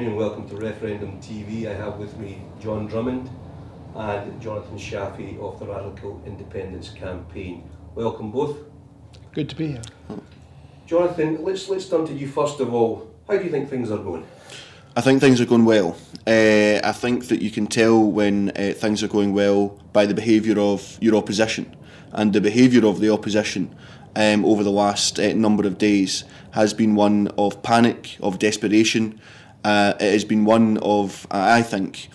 afternoon, welcome to Referendum TV. I have with me John Drummond and Jonathan Shafi of the Radical Independence Campaign. Welcome both. Good to be here. Jonathan, let's turn to you first of all. How do you think things are going? I think things are going well. I think that you can tell when things are going well by the behaviour of your opposition. And the behaviour of the opposition over the last number of days has been one of panic, of desperation. It has been one of, I think,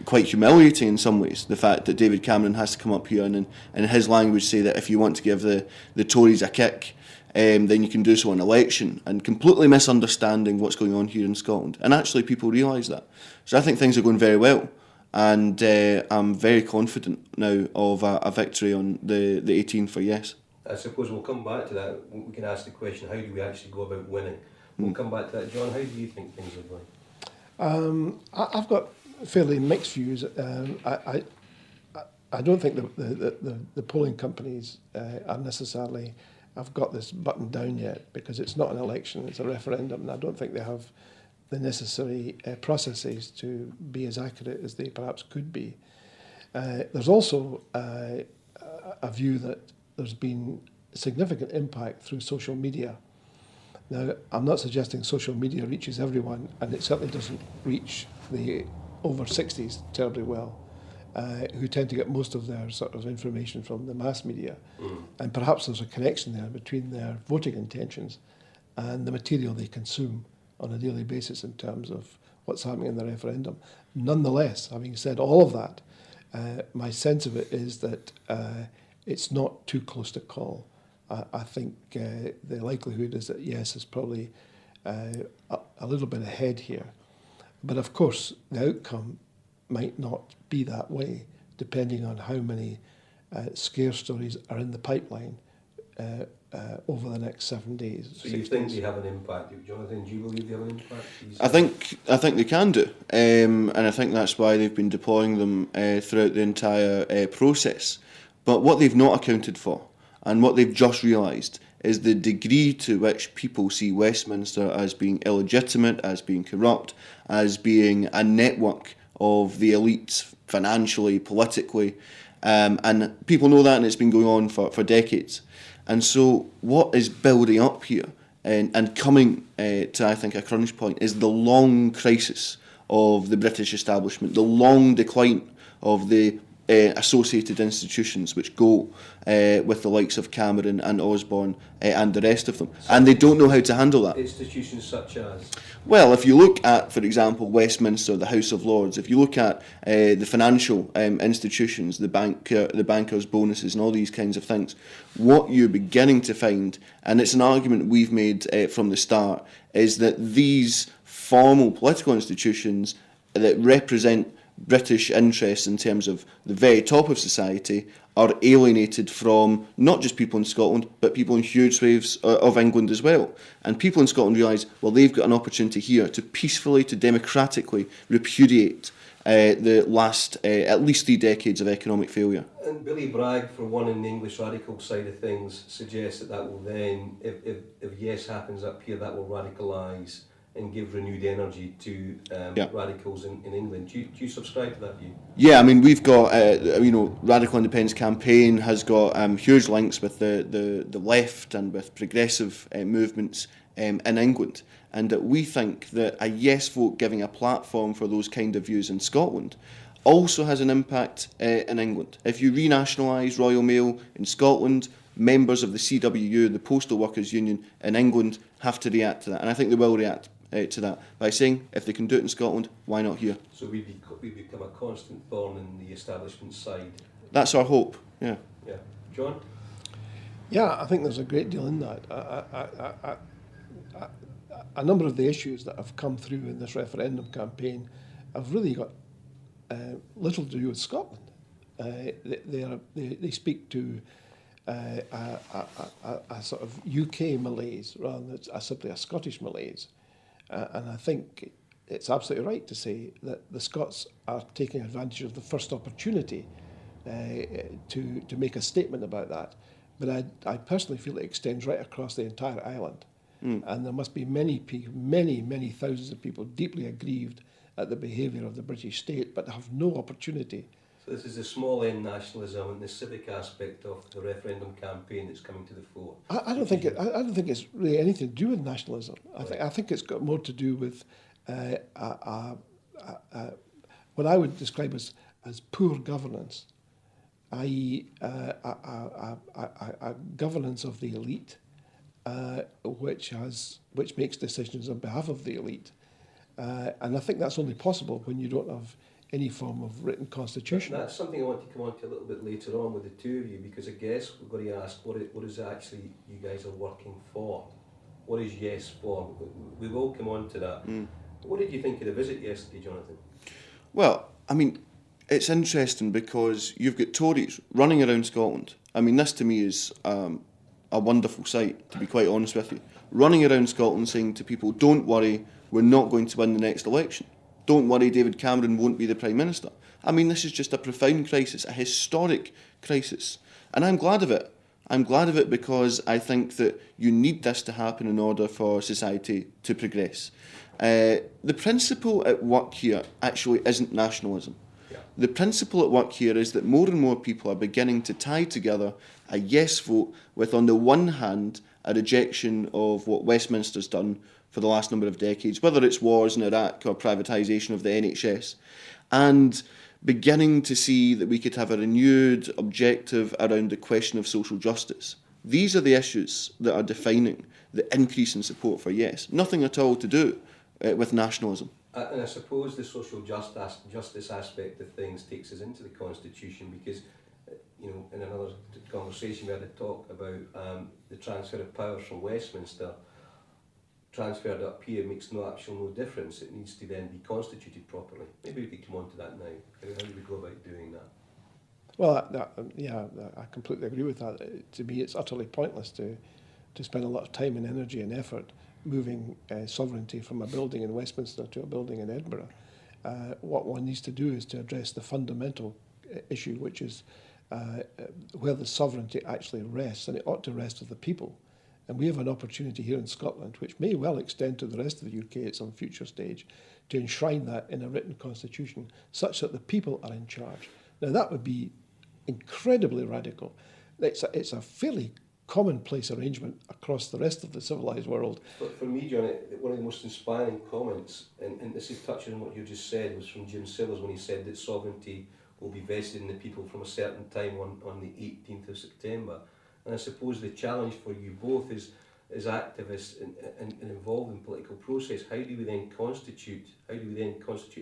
quite humiliating in some ways, the fact that David Cameron has to come up here and in his language say that if you want to give the Tories a kick, then you can do so in election, and completely misunderstanding what's going on here in Scotland. And actually people realise that. So I think things are going very well, and I'm very confident now of a victory on the 18th for yes. I suppose we'll come back to that. We can ask the question, how do we actually go about winning? We'll come back to that. John, how do you think things are going? I've got fairly mixed views. I don't think the polling companies are necessarily have got this buttoned down yet, because it's not an election, it's a referendum, and I don't think they have the necessary processes to be as accurate as they perhaps could be. There's also a view that there's been significant impact through social media. Now, I'm not suggesting social media reaches everyone, and it certainly doesn't reach the over 60s terribly well, who tend to get most of their sort of information from the mass media. And perhaps there's a connection there between their voting intentions and the material they consume on a daily basis in terms of what's happening in the referendum. Nonetheless, having said all of that, my sense of it is that it's not too close to call. I think the likelihood is that yes is probably a little bit ahead here. But of course, the outcome might not be that way, depending on how many scare stories are in the pipeline over the next 7 days. So you think they have an impact? Jonathan, do you believe they have an impact? I think they can do, and I think that's why they've been deploying them throughout the entire process. But what they've not accounted for, and what they've just realised, is the degree to which people see Westminster as being illegitimate, as being corrupt, as being a network of the elites, financially, politically, and people know that, and it's been going on for decades. And so what is building up here and coming to, I think, a crunch point is the long crisis of the British establishment, the long decline of the associated institutions which go with the likes of Cameron and Osborne and the rest of them. And they don't know how to handle that. Institutions such as? Well, if you look at, for example, Westminster, the House of Lords, if you look at the financial institutions, the bankers' bonuses and all these kinds of things, what you're beginning to find, and it's an argument we've made from the start, is that these formal political institutions that represent British interests in terms of the very top of society are alienated from not just people in Scotland, but people in huge swathes of England as well. And people in Scotland realise, well, they've got an opportunity here to peacefully, to democratically repudiate the last at least 3 decades of economic failure. And Billy Bragg, for one, in the English radical side of things, suggests that will then, if yes happens up here, that will radicalise and give renewed energy to radicals in England. Do you subscribe to that view? Yeah, I mean, we've got, Radical Independence Campaign has got huge links with the left and with progressive movements in England. And that we think that a yes vote giving a platform for those kind of views in Scotland also has an impact in England. If you renationalise Royal Mail in Scotland, members of the CWU, the Postal Workers Union in England, have to react to that. And I think they will react to that by saying, if they can do it in Scotland, why not here? So we become a constant thorn in the establishment side. That's our hope. Yeah. Yeah, John. Yeah, I think there's a great deal in that. A number of the issues that have come through in this referendum campaign have really got little to do with Scotland. They speak to a sort of UK malaise rather than simply a Scottish malaise. And I think it's absolutely right to say that the Scots are taking advantage of the first opportunity to make a statement about that. But I personally feel it extends right across the entire island. And there must be many people, many thousands of people deeply aggrieved at the behaviour of the British state, but have no opportunity. So this is the small n nationalism and the civic aspect of the referendum campaign that's coming to the fore. I don't think it's really anything to do with nationalism. I think it's got more to do with what I would describe as poor governance, i.e. a governance of the elite, which makes decisions on behalf of the elite. And I think that's only possible when you don't have any form of written constitution. That's something I want to come on to a little bit later on with the two of you, because I guess we've got to ask what is actually you guys are working for. What is Yes for? We will come on to that. What did you think of the visit yesterday, Jonathan? Well, I mean, it's interesting because you've got Tories running around Scotland. I mean, this to me is a wonderful sight, to be quite honest with you. Running around Scotland saying to people, don't worry, we're not going to win the next election. Don't worry, David Cameron won't be the Prime Minister. I mean, this is just a profound crisis, a historic crisis. And I'm glad of it. I'm glad of it because I think that you need this to happen in order for society to progress. The principle at work here actually isn't nationalism. Yeah. The principle at work here is that more and more people are beginning to tie together a yes vote with, on the one hand, a rejection of what Westminster's done for the last number of decades, whether it's wars in Iraq or privatisation of the NHS, and beginning to see that we could have a renewed objective around the question of social justice. These are the issues that are defining the increase in support for yes. Nothing at all to do with nationalism. And I suppose the social justice aspect of things takes us into the Constitution because, you know, in another conversation we had a talk about the transfer of powers from Westminster. Transferred up here makes no difference. It needs to then be constituted properly. Maybe we could come on to that now. How do we go about doing that? Well, I completely agree with that. To me, it's utterly pointless to spend a lot of time and energy and effort moving sovereignty from a building in Westminster to a building in Edinburgh. What one needs to do is to address the fundamental issue, which is where the sovereignty actually rests, and it ought to rest with the people. And we have an opportunity here in Scotland, which may well extend to the rest of the UK at some future stage, to enshrine that in a written constitution, such that the people are in charge. Now, that would be incredibly radical. It's a fairly commonplace arrangement across the rest of the civilised world. But for me, John, one of the most inspiring comments, and this is touching on what you just said, was from Jim Sillars when he said that sovereignty will be vested in the people from a certain time on the 18th of September. And I suppose the challenge for you both is as activists and involved in political process, how do we then constitute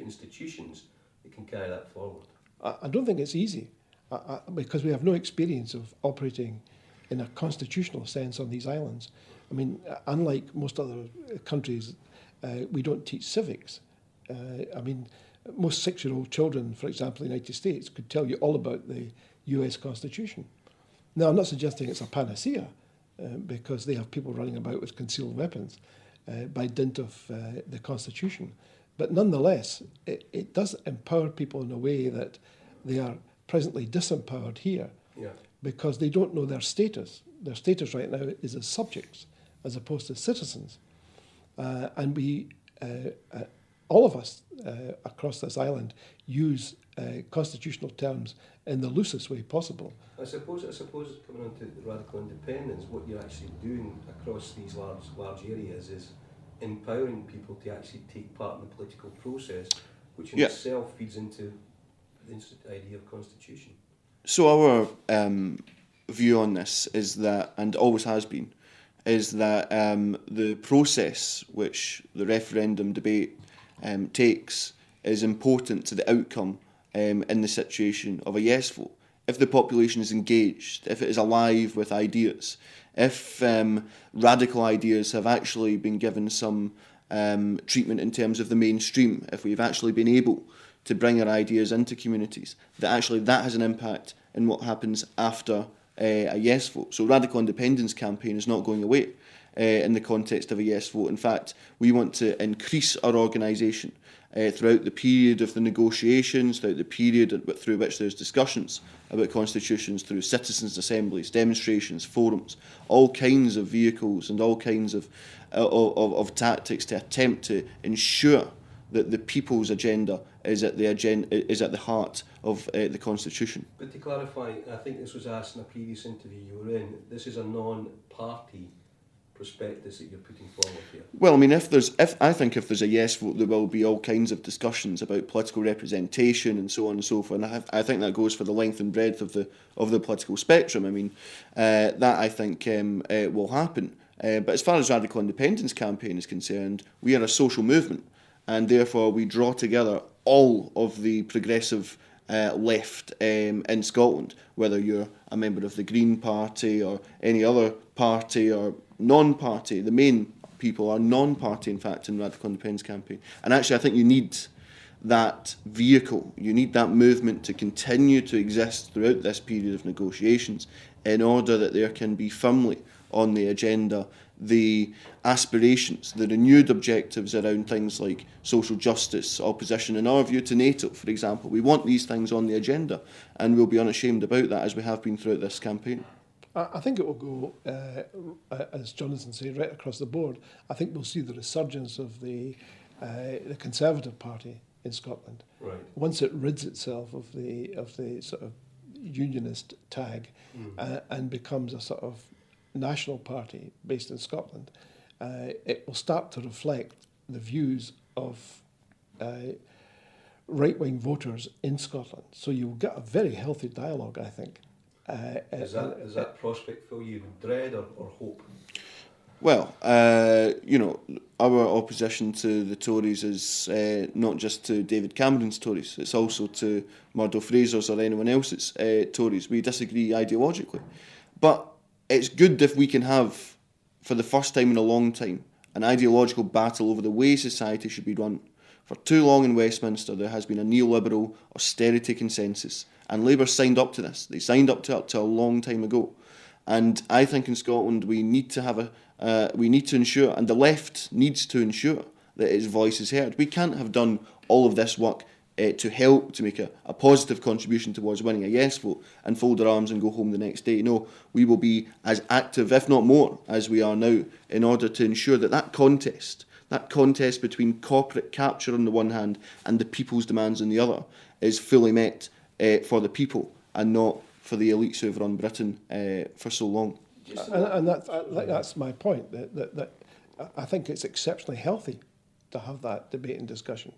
institutions that can carry that forward? I don't think it's easy, because we have no experience of operating in a constitutional sense on these islands. I mean, unlike most other countries, we don't teach civics. I mean, most 6-year-old children, for example, in the United States, could tell you all about the US Constitution. Now, I'm not suggesting it's a panacea, because they have people running about with concealed weapons by dint of the Constitution. But nonetheless, it does empower people in a way that they are presently disempowered here, because they don't know their status. Their status right now is as subjects as opposed to citizens. And we, all of us across this island, use constitutional terms in the loosest way possible. I suppose coming on to radical independence, what you're actually doing across these large areas is empowering people to actually take part in the political process, which in itself feeds into the idea of constitution. So our view on this is that, and always has been, is that the process which the referendum debate takes is important to the outcome in the situation of a yes vote. If the population is engaged, if it is alive with ideas, if radical ideas have actually been given some treatment in terms of the mainstream, if we've actually been able to bring our ideas into communities, that has an impact in what happens after a yes vote. So radical independence campaign is not going away. in the context of a yes vote. In fact, we want to increase our organisation throughout the period of the negotiations, throughout the period through which there's discussions about constitutions, through citizens' assemblies, demonstrations, forums, all kinds of vehicles and all kinds of tactics to attempt to ensure that the people's agenda is at the heart of the constitution. But to clarify, I think this was asked in a previous interview you were in. This is a non-party prospectus that you're putting forward here. Well, I mean, if there's a yes vote, there will be all kinds of discussions about political representation and so on and so forth. And I think that goes for the length and breadth of the political spectrum. I mean, that I think will happen. But as far as Radical Independence Campaign is concerned, we are a social movement, and therefore we draw together all of the progressive left in Scotland, whether you're a member of the Green Party or any other party or non-party. The main people are non-party, in fact, in Radical Independence Campaign. And actually, I think you need that vehicle, you need that movement to continue to exist throughout this period of negotiations in order that there can be firmly on the agenda the aspirations, the renewed objectives around things like social justice, opposition, in our view, to NATO, for example. We want these things on the agenda, and we'll be unashamed about that, as we have been throughout this campaign. I think it will go, as Jonathon said, right across the board. I think we'll see the resurgence of the Conservative Party in Scotland. Right. Once it rids itself of the sort of unionist tag and becomes a sort of national party based in Scotland, it will start to reflect the views of right-wing voters in Scotland. So you'll get a very healthy dialogue, I think. Is that prospect fill you with dread or hope? Well, our opposition to the Tories is not just to David Cameron's Tories, it's also to Murdo Fraser's or anyone else's Tories. We disagree ideologically. But it's good if we can have, for the first time in a long time, an ideological battle over the way society should be run. For too long in Westminster, there has been a neoliberal austerity consensus, and Labour signed up to this. They signed up to it a long time ago. And I think in Scotland we need to ensure, and the left needs to ensure, that its voice is heard. We can't have done all of this work to help to make a positive contribution towards winning a yes vote and fold our arms and go home the next day. No, we will be as active, if not more, as we are now, in order to ensure that contest between corporate capture on the one hand and the people's demands on the other, is fully met for the people and not for the elites who have run Britain for so long. And that's my point, that I think it's exceptionally healthy to have that debate and discussion.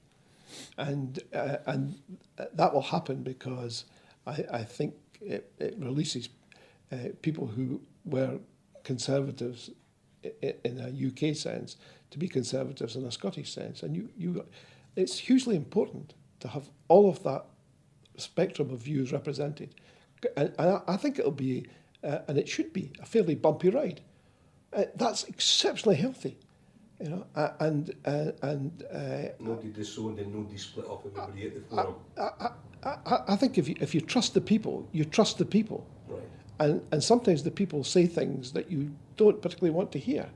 And that will happen because I think it releases people who were conservatives in a UK sense to be conservatives in a Scottish sense. And it's hugely important to have all of that spectrum of views represented. And I think it'll be, and it should be, a fairly bumpy ride. That's exceptionally healthy. Nobody disowned and nobody split up everybody at the forum. I think if you trust the people, you trust the people. Right. And sometimes the people say things that you don't particularly want to hear.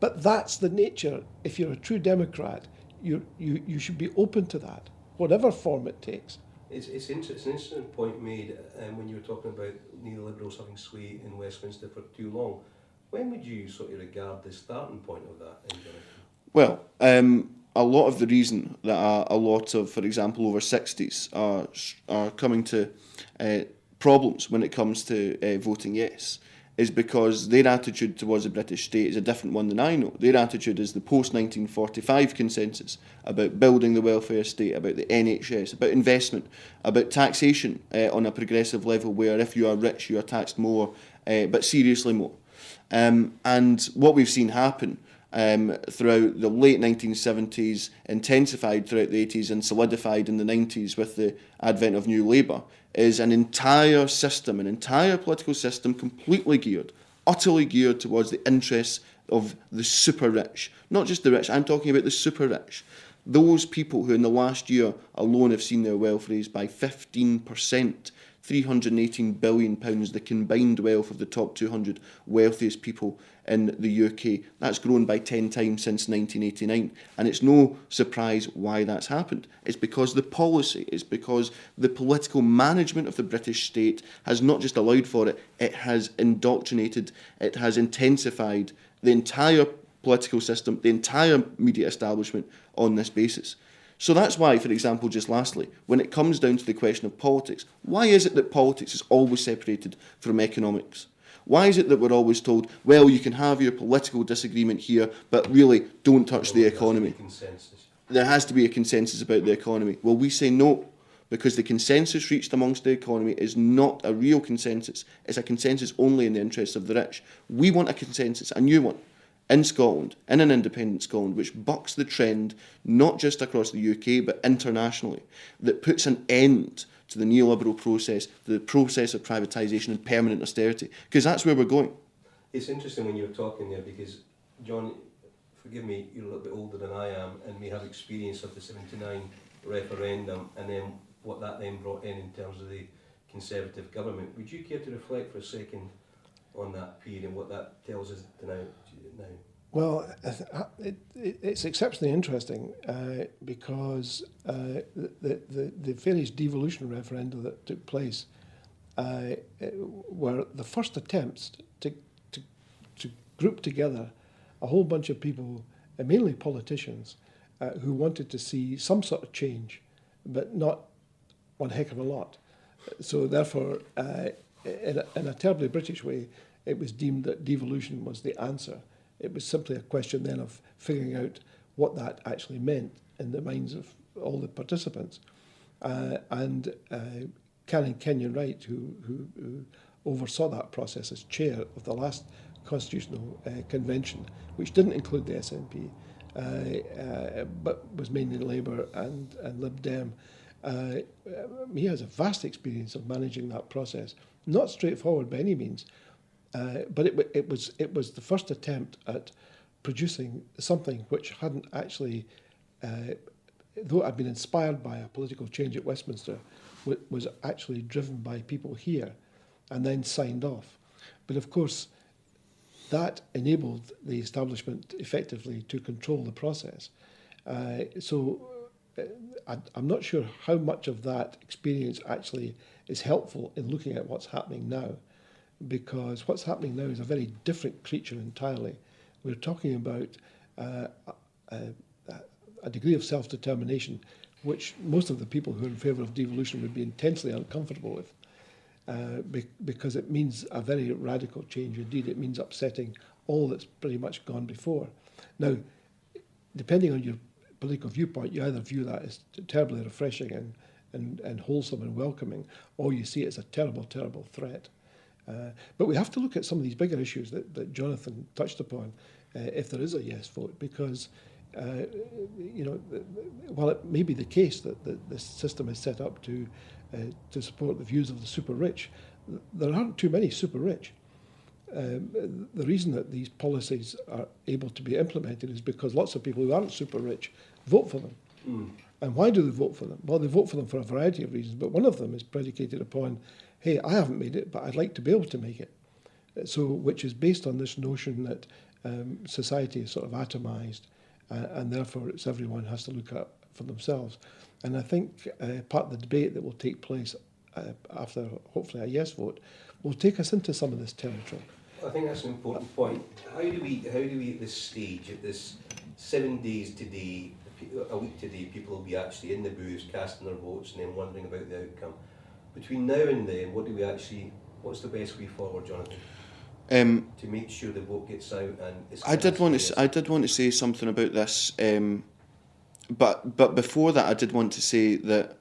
But that's the nature. If you're a true Democrat, you should be open to that, whatever form it takes. It's an interesting point made when you were talking about neoliberals having sway in Westminster for too long. When would you sort of regard the starting point of that? Well, a lot of the reason that a lot of, for example, over 60s are coming to problems when it comes to voting yes is because their attitude towards the British state is a different one than I know. Their attitude is the post-1945 consensus about building the welfare state, about the NHS, about investment, about taxation on a progressive level where if you are rich you are taxed more, but seriously more. And what we've seen happen throughout the late 1970s, intensified throughout the 80s and solidified in the 90s with the advent of New Labour, is an entire system, an entire political system completely geared, utterly geared towards the interests of the super rich. Not just the rich, I'm talking about the super rich. Those people who in the last year alone have seen their wealth raised by 15%, £318 billion, the combined wealth of the top 200 wealthiest people in the UK. That's grown by 10 times since 1989. And it's no surprise why that's happened. It's because the policy, it's because the political management of the British state has not just allowed for it, it has indoctrinated, it has intensified the entire political system, the entire media establishment on this basis. So that's why, for example, just lastly, when it comes down to the question of politics, why is it that politics is always separated from economics? Why is it that we're always told, well, you can have your political disagreement here, but really don't touch the economy? There has to be a consensus about the economy. Well, we say no, because the consensus reached amongst the economy is not a real consensus. It's a consensus only in the interests of the rich. We want a consensus, a new one, in Scotland, in an independent Scotland, which bucks the trend, not just across the UK, but internationally, that puts an end to the neoliberal process, to the process of privatisation and permanent austerity, because that's where we're going. It's interesting when you were talking there, because, John, forgive me, you're a little bit older than I am, and we have experience of the 79 referendum, and then what that then brought in terms of the Conservative government. Would you care to reflect for a second on that period and what that tells us now? Well, it's exceptionally interesting because the various devolution referenda that took place were the first attempts to group together a whole bunch of people, mainly politicians, who wanted to see some sort of change, but not one heck of a lot. So therefore, in a terribly British way, it was deemed that devolution was the answer. It was simply a question then of figuring out what that actually meant in the minds of all the participants. And Canon Kenyon Wright, who oversaw that process as chair of the last constitutional convention, which didn't include the SNP, but was mainly Labour and Lib Dem, he has a vast experience of managing that process. Not straightforward by any means, but it was the first attempt at producing something which hadn't actually, though it had been inspired by a political change at Westminster, was actually driven by people here and then signed off. But of course, that enabled the establishment effectively to control the process. I'm not sure how much of that experience actually is helpful in looking at what's happening now, because what's happening now is a very different creature entirely. We're talking about a degree of self-determination which most of the people who are in favour of devolution would be intensely uncomfortable with, because it means a very radical change indeed. It means upsetting all that's pretty much gone before. Now, depending on your political viewpoint, you either view that as terribly refreshing and wholesome and welcoming, or you see it as a terrible, terrible threat. But we have to look at some of these bigger issues that Jonathon touched upon, if there is a yes vote, because while it may be the case that this system is set up to support the views of the super rich, there aren't too many super rich. The reason that these policies are able to be implemented is because lots of people who aren't super rich vote for them. Mm. And why do they vote for them? Well, they vote for them for a variety of reasons, but one of them is predicated upon, hey, I haven't made it, but I'd like to be able to make it. So, which is based on this notion that society is sort of atomised, and therefore it's everyone has to look out for themselves. And I think part of the debate that will take place after hopefully a yes vote will take us into some of this territory. I think that's an important point. How do we at this stage, at this 7 days today, a week today, people will be actually in the booths casting their votes and then wondering about the outcome. Between now and then, what's the best way forward, Jonathan? To make sure the vote gets out and it's I did want to say something about this, but before that, I did want to say that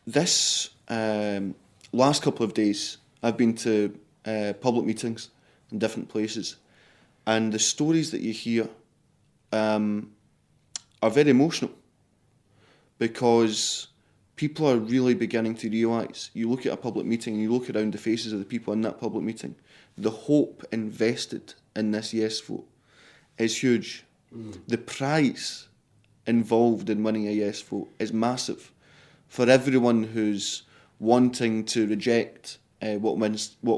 this last couple of days, I've been to public meetings in different places, and the stories that you hear are very emotional, because people are really beginning to realise, you look at a public meeting and you look around the faces of the people in that public meeting, the hope invested in this yes vote is huge. Mm. The price involved in winning a yes vote is massive for everyone who's wanting to reject what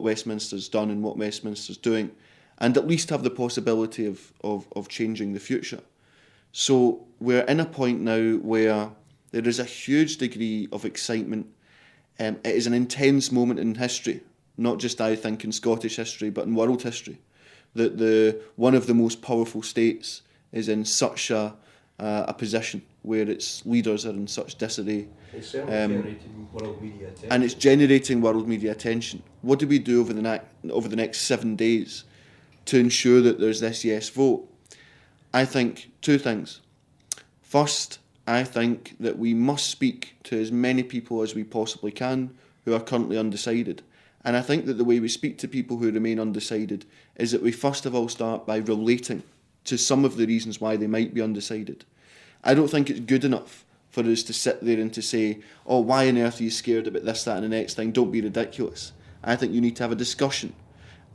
Westminster's done and what Westminster's doing, and at least have the possibility of changing the future. So we're in a point now where there is a huge degree of excitement. It is an intense moment in history, not just I think in Scottish history, but in world history, that one of the most powerful states is in such a position where its leaders are in such disarray. It's certainly generating world media attention. And it's generating world media attention. What do we do over the next 7 days to ensure that there's this yes vote? I think two things. First, I think that we must speak to as many people as we possibly can who are currently undecided. And I think that the way we speak to people who remain undecided is that we first of all start by relating to some of the reasons why they might be undecided. I don't think it's good enough for us to sit there and to say, oh, why on earth are you scared about this, that and the next thing? Don't be ridiculous. I think you need to have a discussion.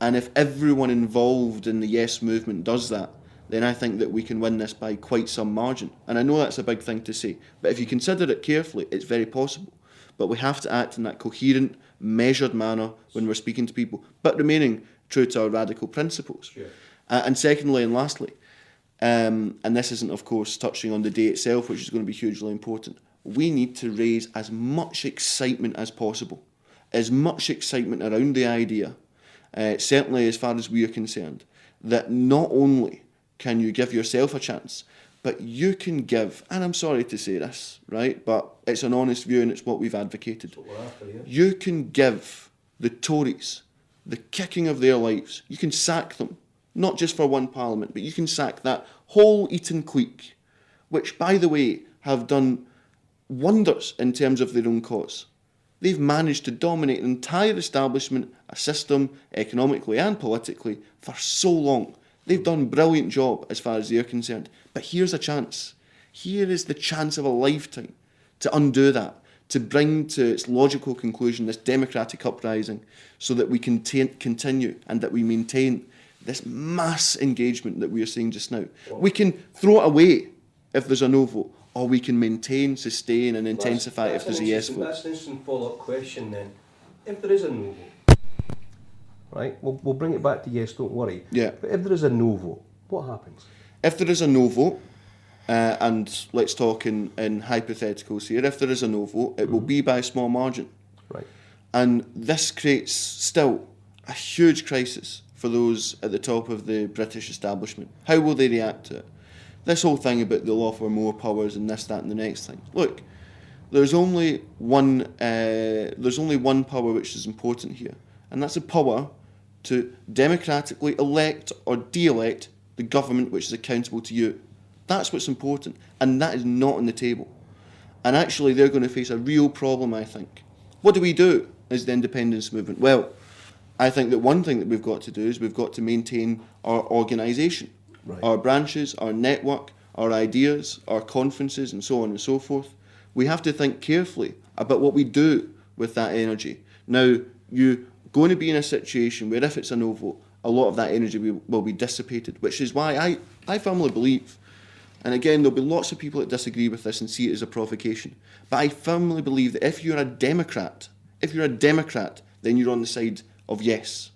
And if everyone involved in the yes movement does that, then I think that we can win this by quite some margin. And I know that's a big thing to say, but if you consider it carefully, it's very possible. But we have to act in that coherent, measured manner when we're speaking to people, but remaining true to our radical principles. Sure. And secondly and lastly, and this isn't, of course, touching on the day itself, which is going to be hugely important, we need to raise as much excitement as possible, as much excitement around the idea, certainly as far as we are concerned, that not only can you give yourself a chance, but you can give, and I'm sorry to say this, right, but it's an honest view and it's what we've advocated. That's what we're after, yeah. You can give the Tories the kicking of their lives. You can sack them, not just for one parliament, but you can sack that whole Eton clique, which, by the way, have done wonders in terms of their own cause. They've managed to dominate an entire establishment, a system, economically and politically, for so long. They've done a brilliant job as far as they're concerned. But here's a chance. Here is the chance of a lifetime to undo that, to bring to its logical conclusion this democratic uprising so that we can continue and that we maintain this mass engagement that we are seeing just now. We can throw it away if there's a no vote, or we can maintain, sustain and intensify if there's a yes vote. That's an interesting follow-up question then. If there is a no vote, right, we'll bring it back to yes, don't worry. Yeah. But if there is a no vote, what happens? If there is a no vote, and let's talk in hypotheticals here, if there is a no vote, it will be by a small margin. Right. And this creates still a huge crisis for those at the top of the British establishment. How will they react to it? This whole thing about the law for more powers and this, that and the next thing. Look, there's only one power which is important here, and that's a power to democratically elect or de-elect the government which is accountable to you. That's what's important, and that is not on the table. And actually they're going to face a real problem, I think. What do we do as the independence movement? Well, I think that one thing that we've got to do is we've got to maintain our organisation, right, our branches, our network, our ideas, our conferences and so on and so forth. We have to think carefully about what we do with that energy. Now, you're going to be in a situation where if it's a no vote, a lot of that energy will be dissipated, which is why I firmly believe, and again, there'll be lots of people that disagree with this and see it as a provocation, but I firmly believe that if you're a Democrat, then you're on the side of yes.